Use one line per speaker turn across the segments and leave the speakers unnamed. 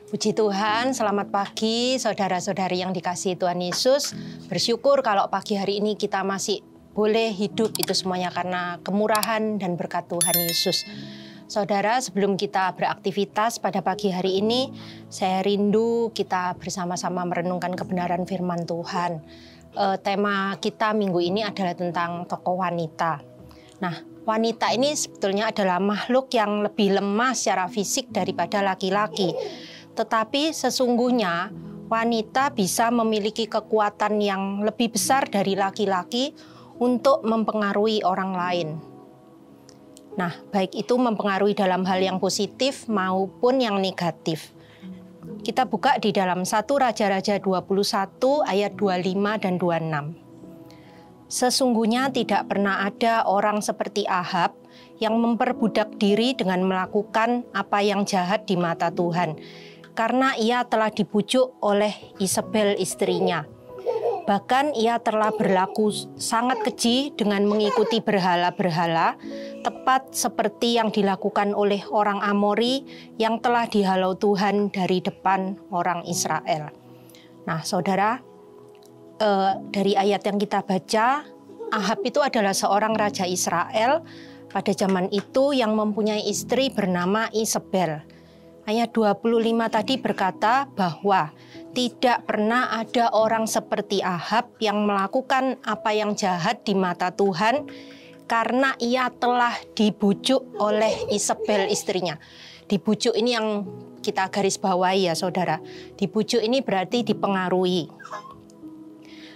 Puji Tuhan, selamat pagi saudara-saudari yang dikasihi Tuhan Yesus. Bersyukur kalau pagi hari ini kita masih boleh hidup itu semuanya karena kemurahan dan berkat Tuhan Yesus. Saudara, sebelum kita beraktivitas pada pagi hari ini, saya rindu kita bersama-sama merenungkan kebenaran firman Tuhan. Tema kita minggu ini adalah tentang tokoh wanita. Nah, wanita ini sebetulnya adalah makhluk yang lebih lemah secara fisik daripada laki-laki. Tetapi sesungguhnya wanita bisa memiliki kekuatan yang lebih besar dari laki-laki untuk mempengaruhi orang lain. Nah, baik itu mempengaruhi dalam hal yang positif maupun yang negatif. Kita buka di dalam 1 Raja-Raja 21 ayat 25 dan 26. Sesungguhnya tidak pernah ada orang seperti Ahab yang memperbudak diri dengan melakukan apa yang jahat di mata Tuhan, karena ia telah dibujuk oleh Isabel istrinya. Bahkan ia telah berlaku sangat keji dengan mengikuti berhala-berhala, tepat seperti yang dilakukan oleh orang Amori yang telah dihalau Tuhan dari depan orang Israel. Nah, saudara, dari ayat yang kita baca, Ahab itu adalah seorang raja Israel pada zaman itu yang mempunyai istri bernama Isabel. Ayat 25 tadi berkata bahwa tidak pernah ada orang seperti Ahab yang melakukan apa yang jahat di mata Tuhan karena ia telah dibujuk oleh Isabel istrinya. Dibujuk ini yang kita garis bawahi ya saudara. Dibujuk ini berarti dipengaruhi.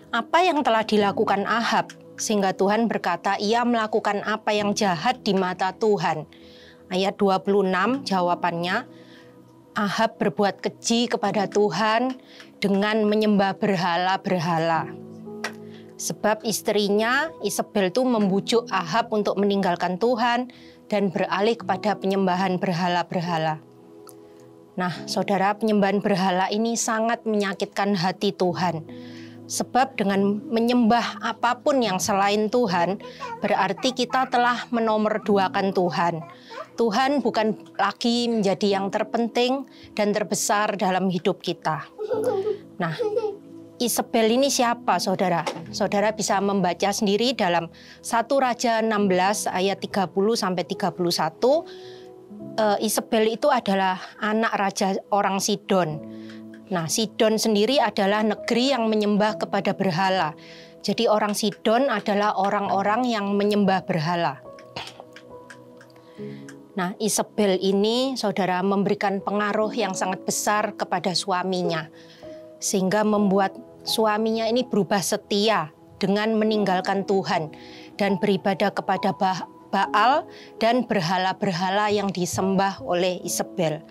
Apa yang telah dilakukan Ahab sehingga Tuhan berkata ia melakukan apa yang jahat di mata Tuhan. Ayat 26 jawabannya, Ahab berbuat keji kepada Tuhan dengan menyembah berhala-berhala. Sebab istrinya Isabel itu membujuk Ahab untuk meninggalkan Tuhan dan beralih kepada penyembahan berhala-berhala. Nah, saudara, penyembahan berhala ini sangat menyakitkan hati Tuhan. Sebab dengan menyembah apapun yang selain Tuhan, berarti kita telah menomorduakan Tuhan. Tuhan bukan lagi menjadi yang terpenting dan terbesar dalam hidup kita. Nah, Isabel ini siapa, saudara? Saudara bisa membaca sendiri dalam 1 Raja 16 ayat 30-31. Isabel itu adalah anak raja orang Sidon. Nah, Sidon sendiri adalah negeri yang menyembah kepada berhala. Jadi orang Sidon adalah orang-orang yang menyembah berhala. Nah, Isabel ini, saudara, memberikan pengaruh yang sangat besar kepada suaminya. Sehingga membuat suaminya ini berubah setia dengan meninggalkan Tuhan dan beribadah kepada Baal dan berhala-berhala yang disembah oleh Isabel.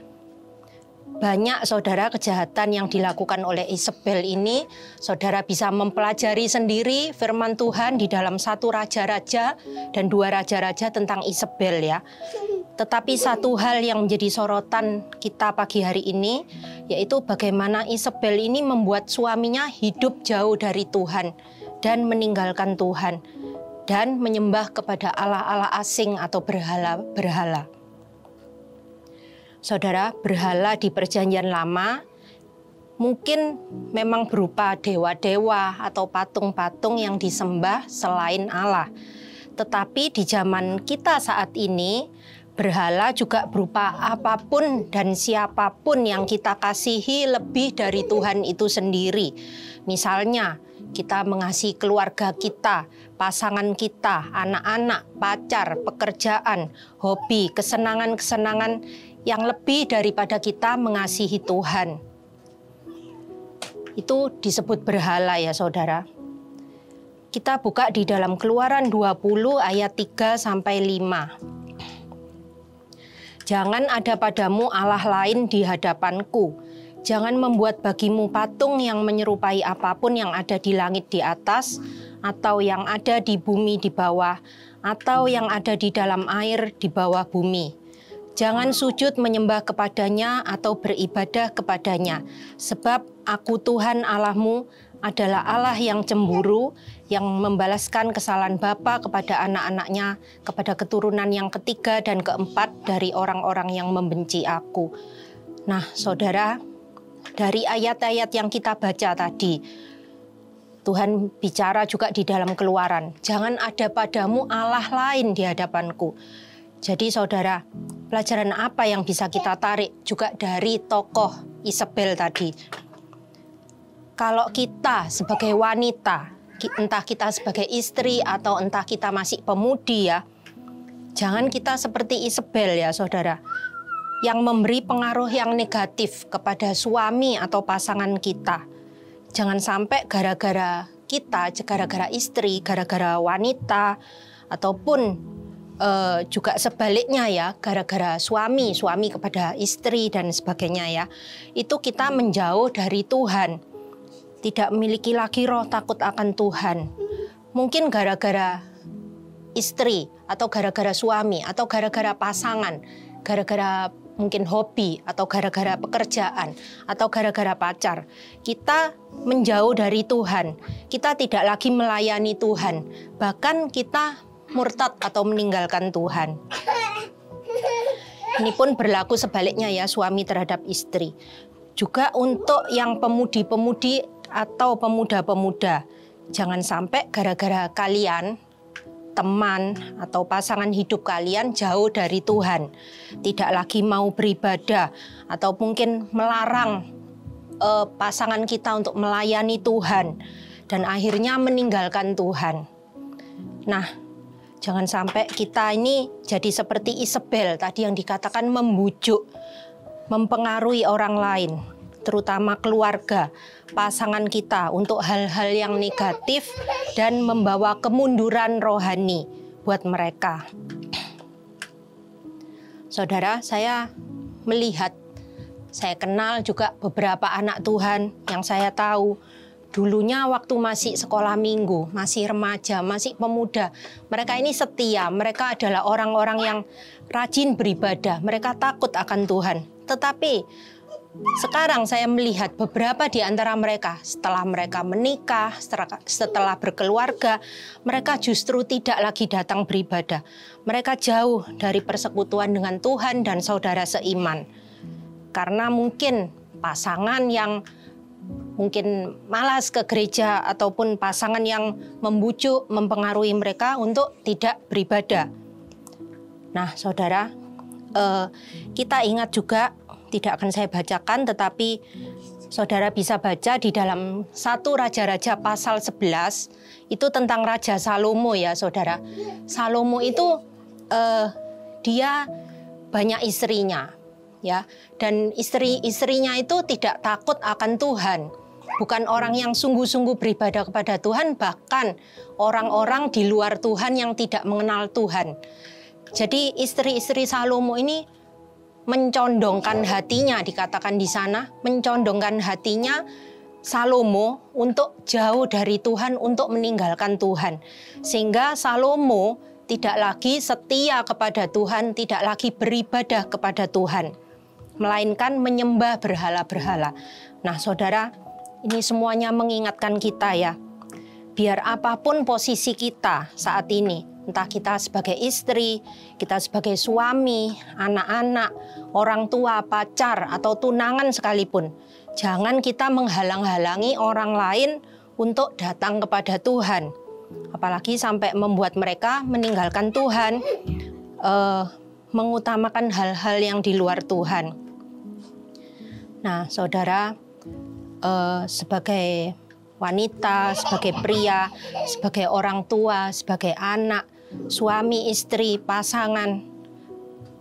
Banyak saudara kejahatan yang dilakukan oleh Isabel ini, saudara bisa mempelajari sendiri firman Tuhan di dalam 1 Raja-Raja dan 2 Raja-Raja tentang Isabel ya. Tetapi satu hal yang menjadi sorotan kita pagi hari ini, yaitu bagaimana Isabel ini membuat suaminya hidup jauh dari Tuhan dan meninggalkan Tuhan dan menyembah kepada allah-allah asing atau berhala-berhala. Saudara, berhala di Perjanjian Lama mungkin memang berupa dewa-dewa atau patung-patung yang disembah selain Allah. Tetapi di zaman kita saat ini, berhala juga berupa apapun dan siapapun yang kita kasihi lebih dari Tuhan itu sendiri. Misalnya, kita mengasihi keluarga kita, pasangan kita, anak-anak, pacar, pekerjaan, hobi, kesenangan-kesenangan yang lebih daripada kita mengasihi Tuhan. Itu disebut berhala ya saudara. Kita buka di dalam Keluaran 20 ayat 3-5. Jangan ada padamu Allah lain di hadapanku. Jangan membuat bagimu patung yang menyerupai apapun yang ada di langit di atas, atau yang ada di bumi di bawah, atau yang ada di dalam air di bawah bumi. Jangan sujud menyembah kepadanya atau beribadah kepadanya, sebab aku Tuhan Allahmu adalah Allah yang cemburu, yang membalaskan kesalahan bapa kepada anak-anaknya, kepada keturunan yang ketiga dan keempat dari orang-orang yang membenci aku. Nah, saudara, dari ayat-ayat yang kita baca tadi, Tuhan bicara juga di dalam Keluaran, jangan ada padamu Allah lain di hadapanku. Jadi saudara, pelajaran apa yang bisa kita tarik juga dari tokoh Isabel tadi? Kalau kita sebagai wanita, entah kita sebagai istri atau entah kita masih pemudi ya, jangan kita seperti Isabel ya saudara, yang memberi pengaruh yang negatif kepada suami atau pasangan kita. Jangan sampai gara-gara kita, gara-gara istri, gara-gara wanita, ataupun juga sebaliknya ya, gara-gara suami kepada istri dan sebagainya ya, itu kita menjauh dari Tuhan, tidak memiliki lagi roh takut akan Tuhan. Mungkin gara-gara istri, atau gara-gara suami, atau gara-gara pasangan, gara-gara mungkin hobi, atau gara-gara pekerjaan, atau gara-gara pacar, kita menjauh dari Tuhan. Kita tidak lagi melayani Tuhan, bahkan kita murtad atau meninggalkan Tuhan. Ini pun berlaku sebaliknya ya, suami terhadap istri. Juga untuk yang pemudi-pemudi atau pemuda-pemuda, jangan sampai gara-gara kalian, teman atau pasangan hidup kalian jauh dari Tuhan, tidak lagi mau beribadah, atau mungkin melarang pasangan kita untuk melayani Tuhan, dan akhirnya meninggalkan Tuhan. Nah, jangan sampai kita ini jadi seperti Isabel tadi yang dikatakan membujuk, mempengaruhi orang lain, terutama keluarga, pasangan kita untuk hal-hal yang negatif dan membawa kemunduran rohani buat mereka. Saudara, saya melihat, saya kenal juga beberapa anak Tuhan yang saya tahu dulunya waktu masih sekolah minggu, masih remaja, masih pemuda, mereka ini setia, mereka adalah orang-orang yang rajin beribadah, mereka takut akan Tuhan. Tetapi sekarang saya melihat beberapa di antara mereka, setelah mereka menikah, setelah berkeluarga, mereka justru tidak lagi datang beribadah. Mereka jauh dari persekutuan dengan Tuhan dan saudara seiman. Karena mungkin pasangan yang mungkin malas ke gereja, ataupun pasangan yang membujuk, mempengaruhi mereka untuk tidak beribadah. Nah, saudara, kita ingat juga, tidak akan saya bacakan, tetapi saudara bisa baca di dalam 1 Raja-Raja pasal 11, itu tentang Raja Salomo ya saudara. Salomo itu dia banyak istrinya ya, dan istri-istrinya itu tidak takut akan Tuhan. Bukan orang yang sungguh-sungguh beribadah kepada Tuhan, bahkan orang-orang di luar Tuhan yang tidak mengenal Tuhan. Jadi istri-istri Salomo ini mencondongkan hatinya, dikatakan di sana, mencondongkan hatinya Salomo untuk jauh dari Tuhan, untuk meninggalkan Tuhan. Sehingga Salomo tidak lagi setia kepada Tuhan, tidak lagi beribadah kepada Tuhan, melainkan menyembah berhala-berhala. Nah saudara, ini semuanya mengingatkan kita ya, biar apapun posisi kita saat ini, entah kita sebagai istri, kita sebagai suami, anak-anak, orang tua, pacar, atau tunangan sekalipun, jangan kita menghalang-halangi orang lain untuk datang kepada Tuhan. Apalagi sampai membuat mereka meninggalkan Tuhan, mengutamakan hal-hal yang di luar Tuhan. Nah, saudara, sebagai wanita, sebagai pria, sebagai orang tua, sebagai anak, suami, istri, pasangan,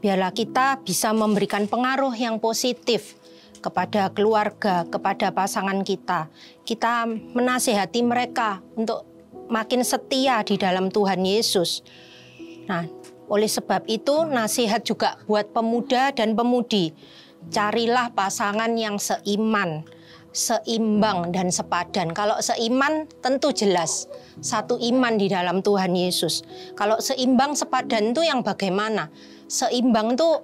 biarlah kita bisa memberikan pengaruh yang positif kepada keluarga, kepada pasangan kita. Kita menasihati mereka untuk makin setia di dalam Tuhan Yesus. Nah, oleh sebab itu nasihat juga buat pemuda dan pemudi. Carilah pasangan yang seiman, seimbang dan sepadan. Kalau seiman tentu jelas satu iman di dalam Tuhan Yesus. Kalau seimbang sepadan itu yang bagaimana? Seimbang itu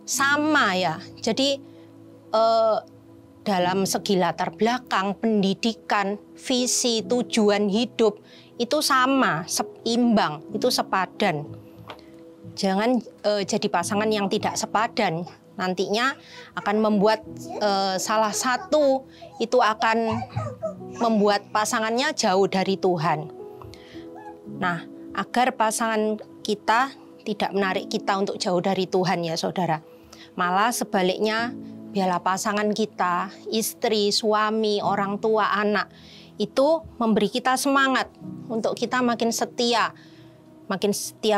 sama ya. Jadi dalam segi latar belakang, pendidikan, visi, tujuan hidup itu sama, seimbang, itu sepadan. Jangan jadi pasangan yang tidak sepadan. nantinya akan membuat salah satu itu akan membuat pasangannya jauh dari Tuhan. Nah, agar pasangan kita tidak menarik kita untuk jauh dari Tuhan ya saudara. Malah sebaliknya, biarlah pasangan kita, istri, suami, orang tua, anak, itu memberi kita semangat untuk kita makin setia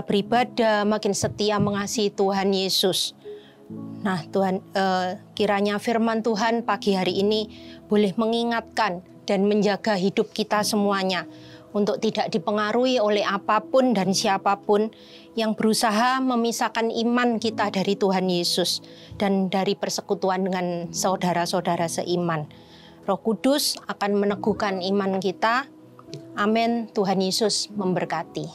beribadah, makin setia mengasihi Tuhan Yesus. Nah Tuhan, kiranya firman Tuhan pagi hari ini boleh mengingatkan dan menjaga hidup kita semuanya, untuk tidak dipengaruhi oleh apapun dan siapapun yang berusaha memisahkan iman kita dari Tuhan Yesus dan dari persekutuan dengan saudara-saudara seiman. Roh Kudus akan meneguhkan iman kita. Amin. Tuhan Yesus memberkati.